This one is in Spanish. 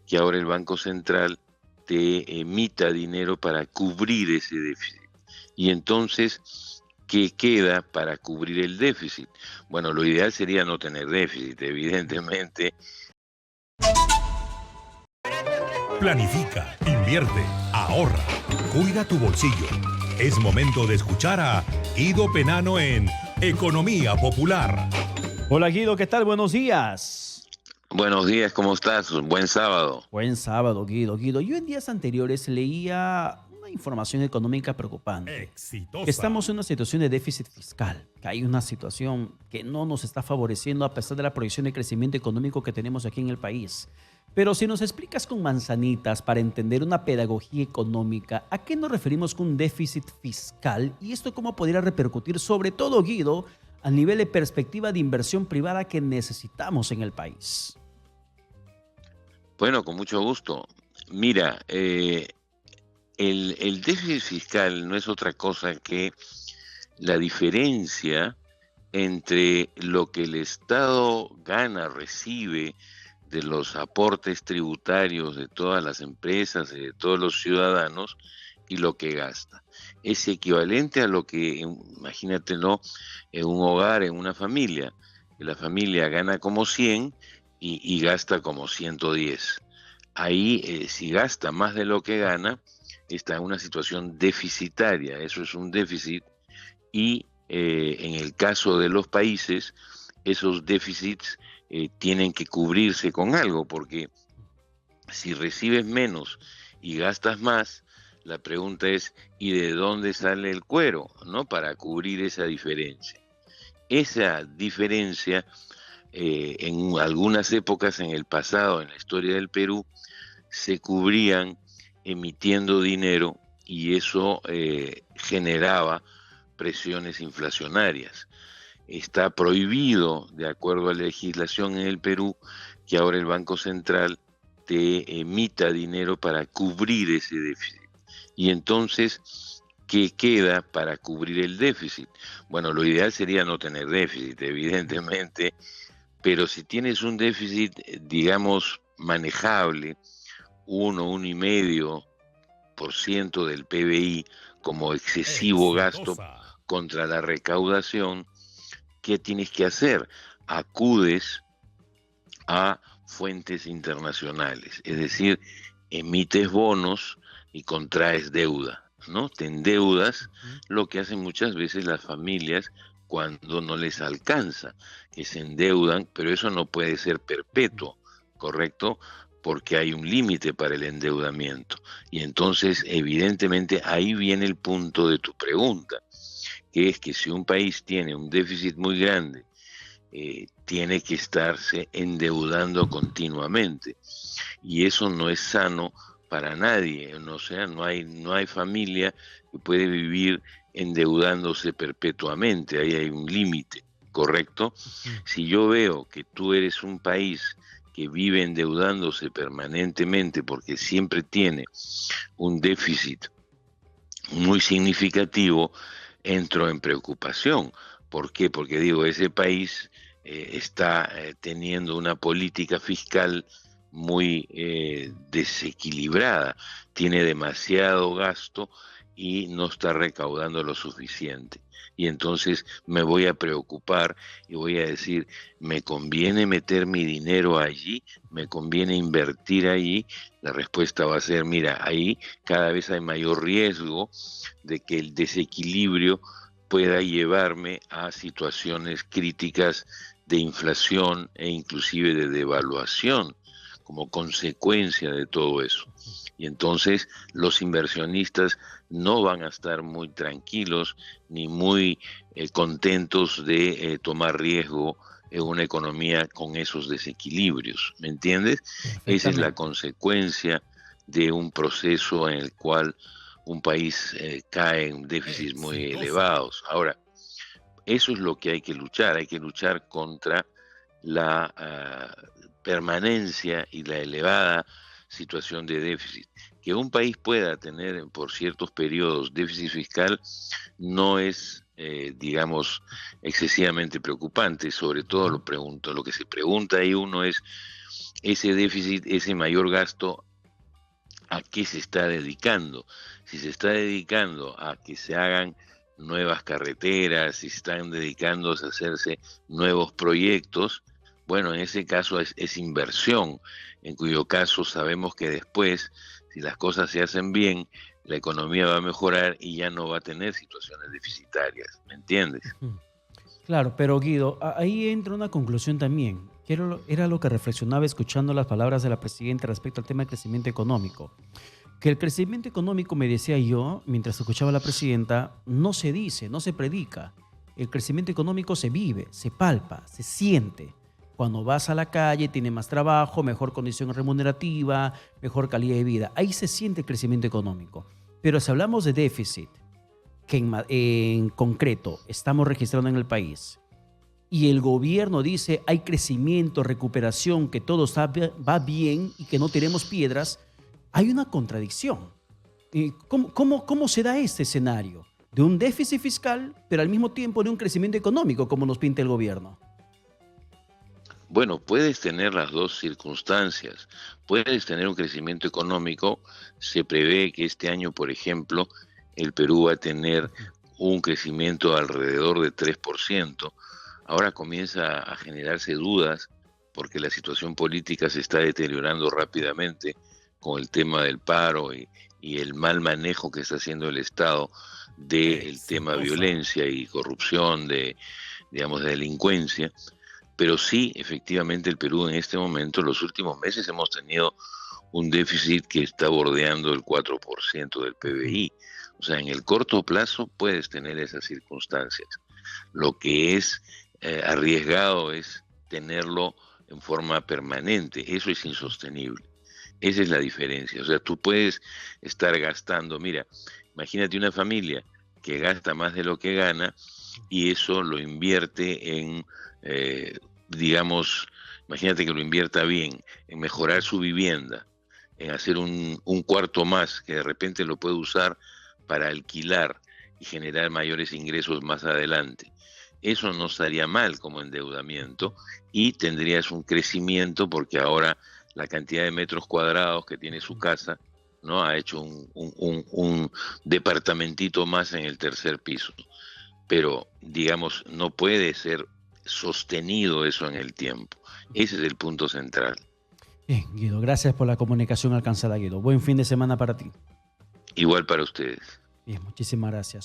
que ahora el Banco Central te emita dinero para cubrir ese déficit. Y entonces, ¿qué queda para cubrir el déficit? Bueno, lo ideal sería no tener déficit, evidentemente. Planifica, invierte, ahorra, cuida tu bolsillo. Es momento de escuchar a Guido Penano en Economía Popular. Hola Guido, ¿qué tal? Buenos días. Buenos días, ¿cómo estás? Buen sábado. Buen sábado, Guido. Guido, yo en días anteriores leía una información económica preocupante. Que Exitosa. estamos en una situación de déficit fiscal, que hay una situación que no nos está favoreciendo a pesar de la proyección de crecimiento económico que tenemos aquí en el país. Pero si nos explicas con manzanitas para entender una pedagogía económica, ¿a qué nos referimos con un déficit fiscal? Y esto cómo podría repercutir, sobre todo, Guido, a nivel de perspectiva de inversión privada que necesitamos en el país. Bueno, con mucho gusto. Mira, el déficit fiscal no es otra cosa que la diferencia entre lo que el Estado gana, recibe de los aportes tributarios de todas las empresas y de todos los ciudadanos y lo que gasta. Es equivalente a lo que, imagínatelo, en un hogar, en una familia, que la familia gana como 100 y gasta como 110. Ahí, si gasta más de lo que gana, está en una situación deficitaria, eso es un déficit, y en el caso de los países, esos déficits tienen que cubrirse con algo, porque si recibes menos y gastas más, la pregunta es, ¿y de dónde sale el cuero, no? Para cubrir esa diferencia. Esa diferencia, en algunas épocas en el pasado, en la historia del Perú, se cubrían emitiendo dinero y eso generaba presiones inflacionarias. Está prohibido, de acuerdo a la legislación en el Perú, que ahora el Banco Central te emita dinero para cubrir ese déficit. Y entonces, ¿qué queda para cubrir el déficit? Bueno, lo ideal sería no tener déficit, evidentemente, pero si tienes un déficit, digamos, manejable, 1,5% del PBI como excesivo gasto Exitosa. contra la recaudación, ¿qué tienes que hacer? Acudes a fuentes internacionales, es decir, emites bonos y contraes deuda, ¿no? Te endeudas, lo que hacen muchas veces las familias cuando no les alcanza, que se endeudan, pero eso no puede ser perpetuo, ¿correcto? Porque hay un límite para el endeudamiento. Y entonces, evidentemente, ahí viene el punto de tu pregunta, que es que si un país tiene un déficit muy grande, tiene que estarse endeudando continuamente. Y eso no es sano para nadie. O sea, no hay familia que puede vivir endeudándose perpetuamente. Ahí hay un límite, ¿correcto? Si yo veo que tú eres un país que vive endeudándose permanentemente porque siempre tiene un déficit muy significativo, entro en preocupación. ¿Por qué? Porque digo, ese país está teniendo una política fiscal muy desequilibrada, tiene demasiado gasto y no está recaudando lo suficiente. Y entonces me voy a preocupar y voy a decir, ¿me conviene meter mi dinero allí? ¿Me conviene invertir allí? La respuesta va a ser, mira, ahí cada vez hay mayor riesgo de que el desequilibrio pueda llevarme a situaciones críticas de inflación e inclusive de devaluación como consecuencia de todo eso. Y entonces los inversionistas no van a estar muy tranquilos ni muy contentos de tomar riesgo en una economía con esos desequilibrios, ¿me entiendes? Esa es la Perfectamente. consecuencia de un proceso en el cual un país cae en déficits muy Exitosa. elevados. Ahora, eso es lo que hay que luchar contra la permanencia y la elevada situación de déficit. Que un país pueda tener por ciertos periodos déficit fiscal no es, digamos, excesivamente preocupante. Sobre todo lo que se pregunta ahí uno es ese déficit, ese mayor gasto, ¿a qué se está dedicando? Si se está dedicando a que se hagan nuevas carreteras, si están dedicándose a hacerse nuevos proyectos, bueno, en ese caso es inversión, en cuyo caso sabemos que después, si las cosas se hacen bien, la economía va a mejorar y ya no va a tener situaciones deficitarias, ¿me entiendes? Claro, pero Guido, ahí entra una conclusión también, que era lo que reflexionaba escuchando las palabras de la presidenta respecto al tema del crecimiento económico. Que el crecimiento económico, me decía yo, mientras escuchaba a la presidenta, no se dice, no se predica. El crecimiento económico se vive, se palpa, se siente. Cuando vas a la calle, tienes más trabajo, mejor condición remunerativa, mejor calidad de vida. Ahí se siente el crecimiento económico. Pero si hablamos de déficit, que en concreto estamos registrando en el país, y el gobierno dice hay crecimiento, recuperación, que todo va bien y que no tenemos piedras, hay una contradicción. ¿Cómo se da este escenario? De un déficit fiscal, pero al mismo tiempo de un crecimiento económico, como nos pinta el gobierno. Bueno, puedes tener las dos circunstancias. Puedes tener un crecimiento económico. Se prevé que este año, por ejemplo, el Perú va a tener un crecimiento alrededor de 3%. Ahora comienza a generarse dudas porque la situación política se está deteriorando rápidamente con el tema del paro y el mal manejo que está haciendo el Estado del tema violencia y corrupción, de delincuencia. Pero sí, efectivamente, el Perú en este momento, los últimos meses, hemos tenido un déficit que está bordeando el 4% del PBI. O sea, en el corto plazo puedes tener esas circunstancias. Lo que es arriesgado es tenerlo en forma permanente. Eso es insostenible. Esa es la diferencia. O sea, tú puedes estar gastando, mira, imagínate una familia que gasta más de lo que gana y eso lo invierte en, imagínate que lo invierta bien, en mejorar su vivienda, en hacer un cuarto más que de repente lo puede usar para alquilar y generar mayores ingresos más adelante. Eso no estaría mal como endeudamiento y tendrías un crecimiento porque ahora la cantidad de metros cuadrados que tiene su casa, ¿no? Ha hecho un departamentito más en el tercer piso. Pero, digamos, no puede ser sostenido eso en el tiempo. Ese es el punto central. Bien, Guido, gracias por la comunicación alcanzada, Guido. Buen fin de semana para ti. Igual para ustedes. Bien, muchísimas gracias.